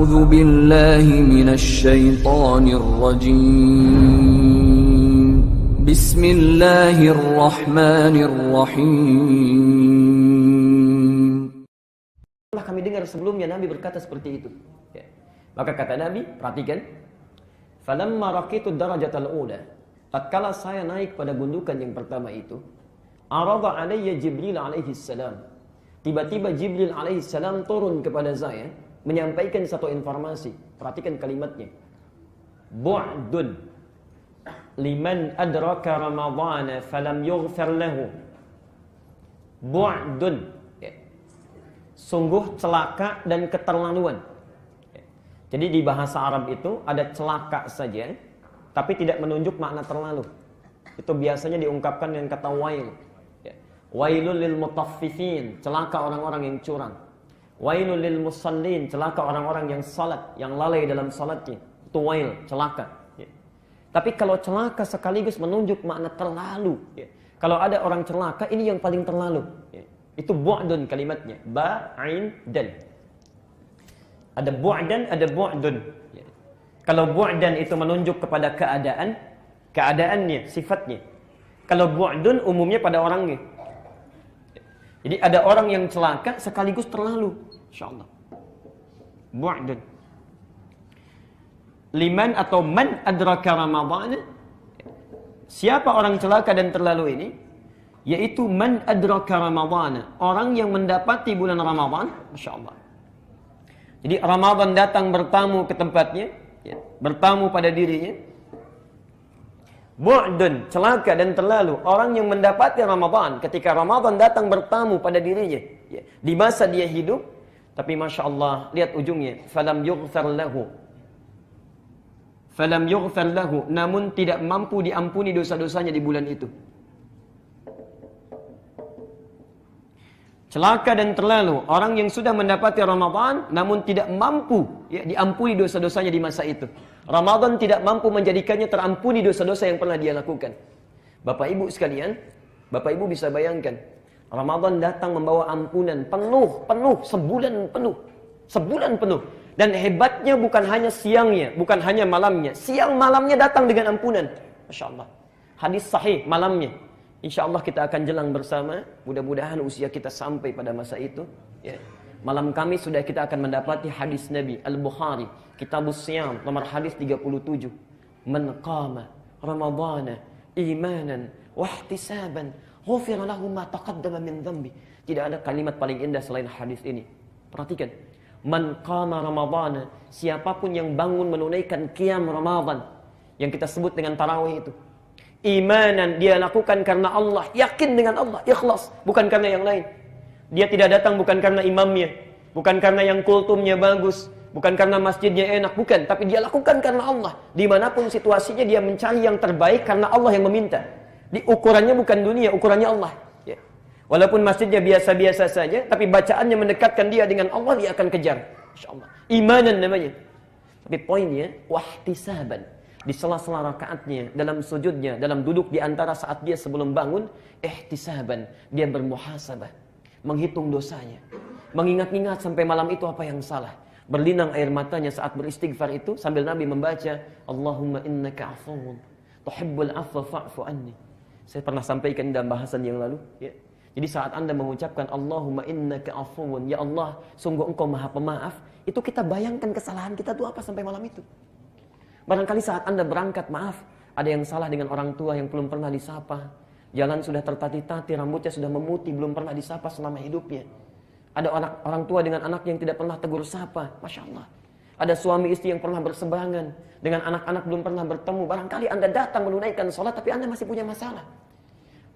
أعوذ بالله من الشيطان الرجيم بسم الله الرحمن الرحيم. Kami dengar sebelumnya Nabi berkata seperti itu. Ya. Maka kata Nabi, perhatikan, falamma raqitu darajatal ula, tatkala saya naik pada gundukan yang pertama itu, arada alayya Jibril alaihi salam. Tiba-tiba Jibril alaihi salam turun kepada saya menyampaikan satu informasi. Perhatikan kalimatnya. Bu'dun liman adraka ramadhana falam yughfar lahu. Bu'dun, ya. Sungguh celaka dan keterlaluan. Ya. Jadi di bahasa Arab itu ada celaka saja, tapi tidak menunjuk makna terlalu. Itu biasanya diungkapkan dengan kata wail. Ya. Wailul lil mutaffifin, celaka orang-orang yang curang. Wailul lil musallin, celaka orang-orang yang salat, yang lalai dalam salatnya. Itu wail, celaka. Ya. Tapi kalau celaka sekaligus menunjuk makna terlalu. Ya. Kalau ada orang celaka, ini yang paling terlalu. Ya. Itu bu'dun kalimatnya. Ba'in dan. Ada bu'dan, ada bu'dun. Ya. Kalau bu'dan itu menunjuk kepada keadaan, keadaannya, sifatnya. Kalau bu'dun umumnya pada orangnya. Jadi ada orang yang celaka sekaligus terlalu. InsyaAllah. Bu'dun. Liman atau man adraka Ramadhan. Siapa orang celaka dan terlalu ini? Yaitu man adraka Ramadhan. Orang yang mendapati bulan Ramadhan. InsyaAllah. Jadi Ramadhan datang bertamu ke tempatnya. Ya, bertamu pada dirinya. Bu'dun, celaka dan terlalu orang yang mendapati Ramadan ketika Ramadan datang bertamu pada dirinya, ya, di masa dia hidup, tapi Masya Allah, lihat ujungnya, falam yughfar lahu, namun tidak mampu diampuni dosa-dosanya di bulan itu. Celaka dan terlalu orang yang sudah mendapati Ramadan namun tidak mampu, ya, diampuni dosa-dosanya di masa itu. Ramadan tidak mampu menjadikannya terampuni dosa-dosa yang pernah dia lakukan. Bapak Ibu sekalian, Bapak Ibu bisa bayangkan, Ramadan datang membawa ampunan penuh, sebulan penuh. Dan hebatnya bukan hanya siangnya, bukan hanya malamnya. Siang malamnya datang dengan ampunan. Masya Allah. Hadis sahih malamnya. Insya Allah kita akan jelang bersama. Mudah-mudahan usia kita sampai pada masa itu. Ya. Malam Kamis sudah kita akan mendapati hadis Nabi Al-Bukhari, Kitabus Siyam, nomor hadis 37. Man qama Ramadhana imanan wahtisaban ghufira lahu ma taqaddama min dhanbi. Tidak ada kalimat paling indah selain hadis ini. Perhatikan. Man qama Ramadhana, siapapun yang bangun menunaikan qiyam Ramadan yang kita sebut dengan tarawih itu. Imanan, dia lakukan karena Allah, yakin dengan Allah, ikhlas, bukan karena yang lain. Dia tidak datang bukan karena imamnya, bukan karena yang kultumnya bagus, bukan karena masjidnya enak, bukan. Tapi dia lakukan karena Allah. Dimanapun situasinya dia mencari yang terbaik karena Allah yang meminta. Di ukurannya bukan dunia, ukurannya Allah. Ya. Walaupun masjidnya biasa-biasa saja, tapi bacaannya mendekatkan dia dengan Allah, dia akan kejar. Insya Allah. Imanan namanya. Tapi poinnya, wahtisaban. Di sela-sela rakaatnya, dalam sujudnya, dalam duduk di antara saat dia sebelum bangun, ihtisaban. Dia bermuhasabah. Menghitung dosanya, mengingat-ingat sampai malam itu apa yang salah, berlinang air matanya saat beristighfar itu sambil Nabi membaca Allahumma innaka afuwun tuhibbul afwa fa'fu anni. Saya pernah sampaikan dalam bahasan yang lalu, ya. Jadi saat Anda mengucapkan Allahumma innaka afuwun, ya Allah sungguh Engkau Maha Pemaaf, itu kita bayangkan kesalahan kita itu apa sampai malam itu. Barangkali saat Anda berangkat, maaf, ada yang salah dengan orang tua yang belum pernah disapa. Jalan sudah tertati-tati, rambutnya sudah memutih, belum pernah disapa selama hidupnya. Ada orang tua dengan anak yang tidak pernah tegur sapa. Masya Allah. Ada suami istri yang pernah berseberangan. Dengan anak-anak belum pernah bertemu. Barangkali Anda datang menunaikan sholat, tapi Anda masih punya masalah.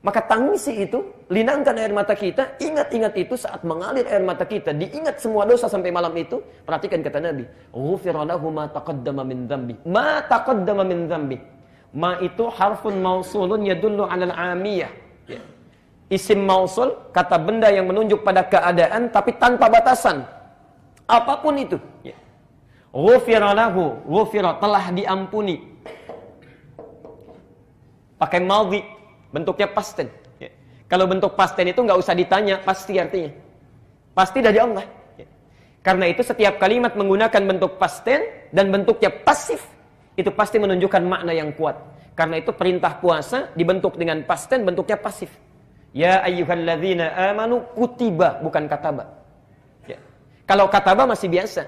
Maka tangisi itu, linangkan air mata kita, ingat-ingat itu saat mengalir air mata kita, diingat semua dosa sampai malam itu. Perhatikan kata Nabi, ghufira lahu ma taqaddama min dhanbi. Ma taqaddama min dhanbi. Ma itu harfun mausulun yadullu 'alal 'amiyah. Ya. Isim mausul, kata benda yang menunjuk pada keadaan tapi tanpa batasan. Apapun itu. Ya. Ghufira lahu, ghufira telah diampuni. Pakai madhi, bentuknya past tense. Ya. Kalau bentuk past tense itu nggak usah ditanya, pasti artinya. Pasti dari Allah. Ya. Karena itu setiap kalimat menggunakan bentuk past tense dan bentuknya pasif, itu pasti menunjukkan makna yang kuat. Karena itu perintah puasa dibentuk dengan past tense, bentuknya pasif. Ya ayyuhalladzina amanu kutiba, bukan kataba. Ya. Kalau kataba masih biasa.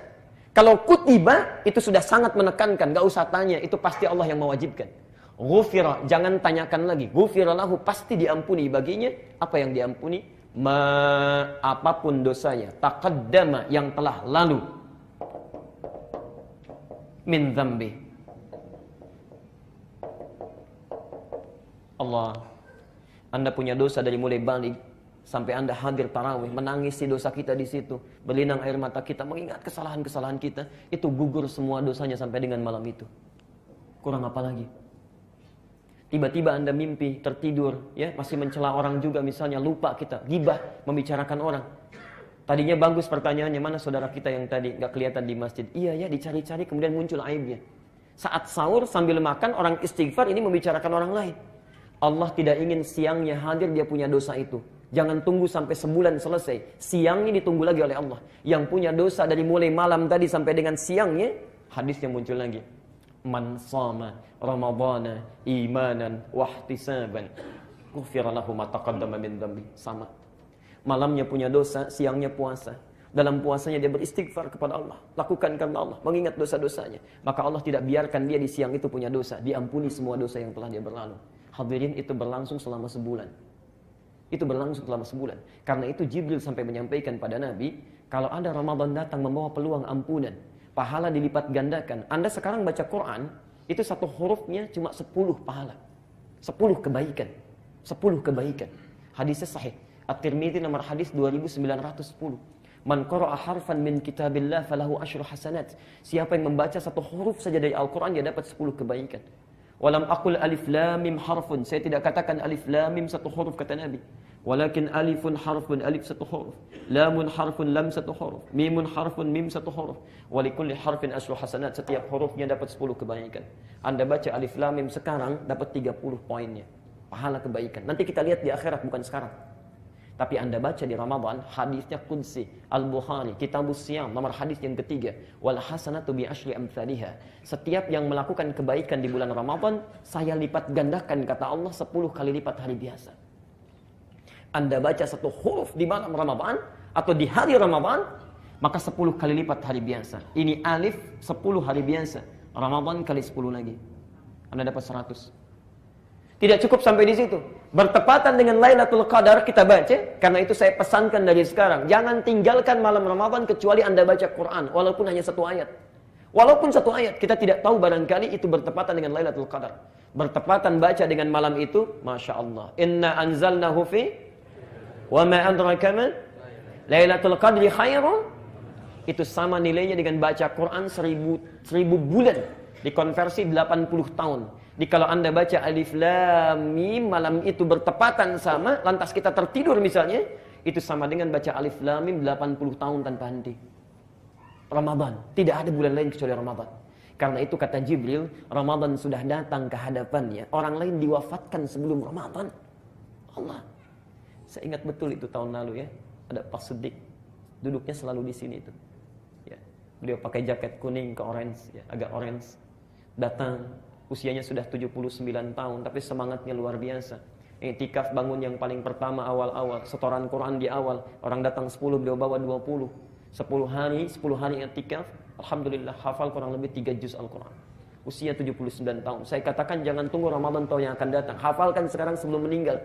Kalau kutiba itu sudah sangat menekankan, gak usah tanya, itu pasti Allah yang mewajibkan. Ghufira, jangan tanyakan lagi. Ghufira lahu, pasti diampuni baginya. Apa yang diampuni? Apapun dosanya. Taqaddama, yang telah lalu. Min dzambi. Allah, Anda punya dosa dari mulai balik sampai Anda hadir tarawih, menangisi dosa kita di situ, berlinang air mata kita, mengingat kesalahan-kesalahan kita, itu gugur semua dosanya sampai dengan malam itu. Kurang apa lagi? Tiba-tiba Anda mimpi, tertidur, ya, masih mencela orang juga misalnya, lupa kita, gibah, membicarakan orang. Tadinya bagus pertanyaannya, mana saudara kita yang tadi nggak kelihatan di masjid? Iya ya, dicari-cari kemudian muncul aibnya. Saat sahur sambil makan, orang istighfar ini membicarakan orang lain. Allah tidak ingin siangnya hadir dia punya dosa itu. Jangan tunggu sampai sebulan selesai. Siangnya ditunggu lagi oleh Allah. Yang punya dosa dari mulai malam tadi sampai dengan siangnya, hadisnya muncul lagi. Man shama ramadhana imanan wahtisaban ghufira lahu ma taqaddama min dhanbi. Sama. Malamnya punya dosa, siangnya puasa. Dalam puasanya dia beristighfar kepada Allah, lakukan karena Allah, mengingat dosa-dosanya. Maka Allah tidak biarkan dia di siang itu punya dosa, diampuni semua dosa yang telah dia berlalu. Hadirin, itu berlangsung selama sebulan. Itu berlangsung selama sebulan. Karena itu Jibril sampai menyampaikan pada Nabi, kalau ada Ramadan datang membawa peluang ampunan, pahala dilipat gandakan. Anda sekarang baca Quran, itu satu hurufnya cuma 10 pahala. 10 kebaikan. 10 kebaikan. Hadisnya sahih. At-Tirmidzi nomor hadis 2910. Man qara'a harfan min kitabillah falahu asyru hasanat. Siapa yang membaca satu huruf saja dari Al-Quran, dia dapat 10 kebaikan. Walam aqul alif lam mim harfun. Saya tidak katakan alif lam mim satu huruf, kata Nabi. Walakin alifun harfun, alif satu huruf. Lamun harfun, lam satu huruf. Mimun harfun, mim satu huruf. Walikulli harfin asyru hasanat. Setiap hurufnya dapat 10 kebaikan. Anda baca alif lam mim sekarang, dapat 30 poinnya. Pahala kebaikan. Nanti kita lihat di akhirat, bukan sekarang. Tapi Anda baca di Ramadan, hadisnya qudsi, Al-Bukhari, Kitabus Siyam, nomor hadis yang ketiga. Wal hasanatu bi asyri amsalihha. Setiap yang melakukan kebaikan di bulan Ramadan, saya lipat gandakan, kata Allah, 10 kali lipat hari biasa. Anda baca satu huruf di malam Ramadan, atau di hari Ramadan, maka 10 kali lipat hari biasa. Ini alif, 10 hari biasa. Ramadan kali 10 lagi. Anda dapat 100. Tidak cukup sampai di situ. Bertepatan dengan Lailatul Qadar kita baca, karena itu saya pesankan dari sekarang, jangan tinggalkan malam Ramadan kecuali Anda baca Quran, walaupun hanya 1 ayat. Walaupun 1 ayat, kita tidak tahu barangkali itu bertepatan dengan Lailatul Qadar. Bertepatan baca dengan malam itu, Masya Allah. Inna anzalnahu fi wa ma adraka ma Lailatul Qadri khairun. Itu sama nilainya dengan baca Quran 1000 bulan. Dikonversi 80 tahun. Jadi kalau Anda baca alif lam mim malam itu bertepatan sama, lantas kita tertidur misalnya, itu sama dengan baca alif lam mim 80 tahun tanpa henti. Ramadan, tidak ada bulan lain kecuali Ramadan. Karena itu kata Jibril, Ramadan sudah datang ke hadapannya. Orang lain diwafatkan sebelum Ramadan. Allah. Saya ingat betul itu tahun lalu ya, ada Pak Siddiq, duduknya selalu di sini itu. Ya, beliau pakai jaket kuning ke orange, ya, agak orange. Datang, usianya sudah 79 tahun, tapi semangatnya luar biasa. Iktikaf bangun yang paling pertama awal-awal, setoran Quran di awal. Orang datang 10, beliau bawa 20. 10 hari iktikaf, alhamdulillah hafal kurang lebih 3 juz Al-Quran. Usia 79 tahun. Saya katakan jangan tunggu Ramadan tahun yang akan datang. Hafalkan sekarang sebelum meninggal.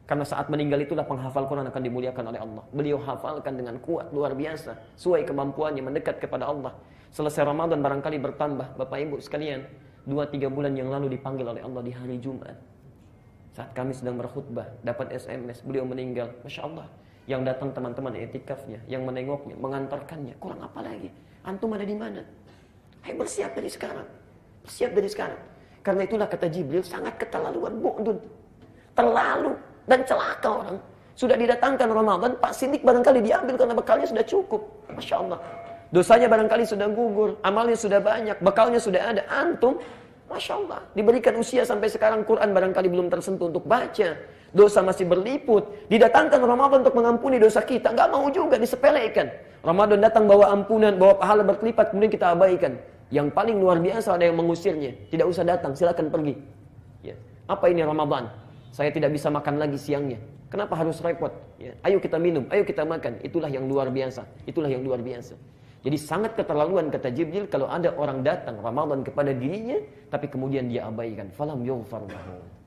Karena saat meninggal itulah penghafal Quran akan dimuliakan oleh Allah. Beliau hafalkan dengan kuat, luar biasa. Sesuai kemampuannya, mendekat kepada Allah. Selesai Ramadan barangkali bertambah. Bapak Ibu sekalian, 2-3 bulan yang lalu dipanggil oleh Allah di hari Jumat. Saat kami sedang berkhutbah, dapat SMS, beliau meninggal. Masya Allah. Yang datang teman-teman etikafnya, yang menengoknya, mengantarkannya. Kurang apa lagi? Antum ada di mana? Ayo bersiap dari sekarang. Bersiap dari sekarang. Karena itulah kata Jibril, sangat keterlaluan, bu'dun. Terlalu dan celaka orang. Sudah didatangkan Ramadan, Pak Siddiq barangkali diambil karena bekalnya sudah cukup. Masya Allah. Dosanya barangkali sudah gugur, amalnya sudah banyak, bekalnya sudah ada. Antum, Masya Allah, diberikan usia sampai sekarang Quran barangkali belum tersentuh untuk baca. Dosa masih berliput. Didatangkan Ramadan untuk mengampuni dosa kita. Nggak mau juga, disepelekan. Ramadan datang bawa ampunan, bawa pahala berkelipat, kemudian kita abaikan. Yang paling luar biasa ada yang mengusirnya. Tidak usah datang, silakan pergi. Ya. Apa ini Ramadan? Saya tidak bisa makan lagi siangnya. Kenapa harus repot? Ya. Ayo kita minum, ayo kita makan. Itulah yang luar biasa. Itulah yang luar biasa. Jadi sangat keterlaluan kata Jibril kalau ada orang datang Ramadan kepada dirinya, tapi kemudian dia abaikan. Falam yughfar lahu.